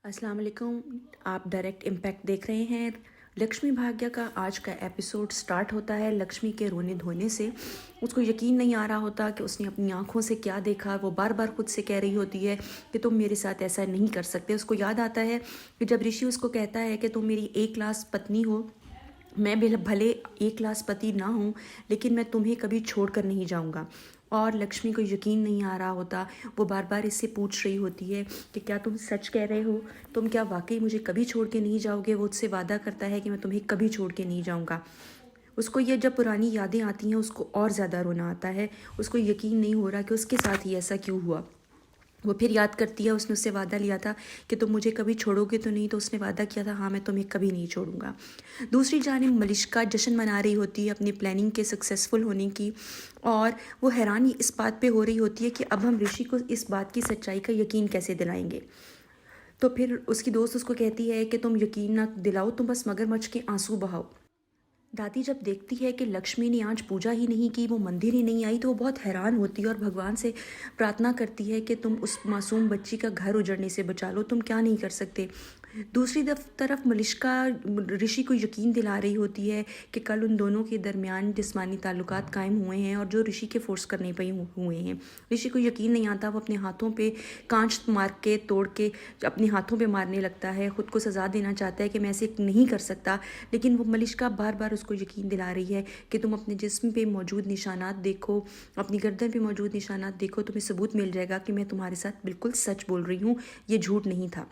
अस्सलाम वालेकुम। आप डायरेक्ट इम्पैक्ट देख रहे हैं। लक्ष्मी भाग्य का आज का एपिसोड स्टार्ट होता है लक्ष्मी के रोने धोने से। उसको यकीन नहीं आ रहा होता कि उसने अपनी आंखों से क्या देखा। वो बार बार खुद से कह रही होती है कि तुम मेरे साथ ऐसा नहीं कर सकते। उसको याद आता है कि जब ऋषि उसको कहता है कि तुम मेरी एक क्लास पत्नी हो, मैं भले एक क्लास पति ना हूँ, लेकिन मैं तुम्हें कभी छोड़ कर नहीं जाऊँगा। और लक्ष्मी को यकीन नहीं आ रहा होता। वो बार बार इससे पूछ रही होती है कि क्या तुम सच कह रहे हो, तुम क्या वाकई मुझे कभी छोड़ के नहीं जाओगे। वो उससे वादा करता है कि मैं तुम्हें कभी छोड़ के नहीं जाऊँगा। उसको ये जब पुरानी यादें आती हैं उसको और ज़्यादा रोना आता है। उसको यकीन नहीं हो रहा कि उसके साथ ही ऐसा क्यों हुआ। वो फिर याद करती है उसने उससे वादा लिया था कि तुम मुझे कभी छोड़ोगे तो नहीं। तो उसने वादा किया था, हाँ मैं तुम्हें कभी नहीं छोड़ूंगा। दूसरी जानिब मलिश्का जश्न मना रही होती है अपनी प्लानिंग के सक्सेसफुल होने की। और वो हैरान इस बात पे हो रही होती है कि अब हम ऋषि को इस बात की सच्चाई का यकीन कैसे दिलाएंगे। तो फिर उसकी दोस्त उसको कहती है कि तुम यकीन ना दिलाओ, तुम बस मगरमच्छ के आंसू बहाओ। दादी जब देखती है कि लक्ष्मी ने आज पूजा ही नहीं की, वो मंदिर ही नहीं आई, तो वो बहुत हैरान होती है और भगवान से प्रार्थना करती है कि तुम उस मासूम बच्ची का घर उजड़ने से बचा लो, तुम क्या नहीं कर सकते। दूसरी तरफ मलिश्का ऋषि को यकीन दिला रही होती है कि कल उन दोनों के दरमियान जिस्मानी ताल्लुकात कायम हुए हैं और जो ऋषि के फोर्स करने पर हुए हैं। ऋषि को यकीन नहीं आता। वो अपने हाथों पे कांच मार के तोड़ के अपने हाथों पे मारने लगता है। ख़ुद को सज़ा देना चाहता है कि मैं ऐसे नहीं कर सकता। लेकिन वो मलिश्का बार बार उसको यकीन दिला रही है कि तुम अपने जिस्म पे मौजूद निशानात देखो, अपनी गर्दन पे मौजूद निशानात देखो, तुम्हें सबूत मिल जाएगा कि मैं तुम्हारे साथ बिल्कुल सच बोल रही हूँ, ये झूठ नहीं था।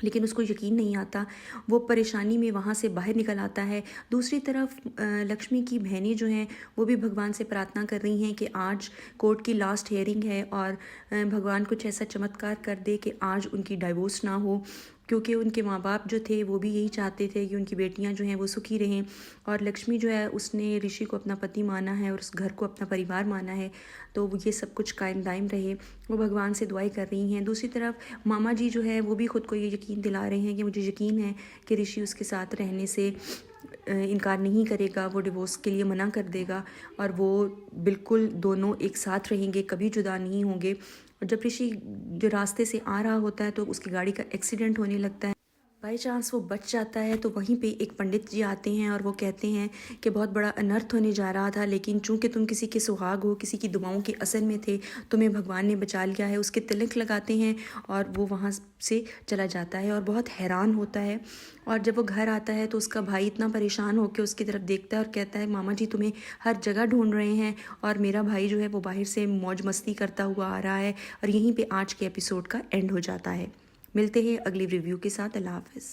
लेकिन उसको यकीन नहीं आता। वो परेशानी में वहाँ से बाहर निकल आता है। दूसरी तरफ लक्ष्मी की बहनें जो हैं वो भी भगवान से प्रार्थना कर रही हैं कि आज कोर्ट की लास्ट हियरिंग है और भगवान कुछ ऐसा चमत्कार कर दे कि आज उनकी डाइवोर्स ना हो, क्योंकि उनके माँ बाप जो थे वो भी यही चाहते थे कि उनकी बेटियां जो हैं वो सुखी रहें। और लक्ष्मी जो है उसने ऋषि को अपना पति माना है और उस घर को अपना परिवार माना है, तो ये सब कुछ कायम दायम रहे। वो भगवान से दुआएं कर रही हैं। दूसरी तरफ मामा जी जो है वो भी ख़ुद को ये यकीन दिला रहे हैं कि मुझे यकीन है कि ऋषि उसके साथ रहने से इनकार नहीं करेगा, वो डिवोर्स के लिए मना कर देगा और वो बिल्कुल दोनों एक साथ रहेंगे, कभी जुदा नहीं होंगे। और जब ऋषि जो रास्ते से आ रहा होता है तो उसकी गाड़ी का एक्सीडेंट होने लगता है। बाई चांस वो बच जाता है तो वहीं पे एक पंडित जी आते हैं और वो कहते हैं कि बहुत बड़ा अनर्थ होने जा रहा था, लेकिन चूंकि तुम किसी के सुहाग हो, किसी की दुआओं के असर में थे, तुम्हें भगवान ने बचा लिया है। उसके तिलक लगाते हैं और वो वहाँ से चला जाता है और बहुत हैरान होता है। और जब वो घर आता है तो उसका भाई इतना परेशान होकर उसकी तरफ देखता है और कहता है मामा जी तुम्हें हर जगह ढूंढ रहे हैं। और मेरा भाई जो है वो बाहर से मौज मस्ती करता हुआ आ रहा है। और यहीं पे आज के एपिसोड का एंड हो जाता है। मिलते हैं अगली रिव्यू के साथ। अल्लाह हाफ़िज़।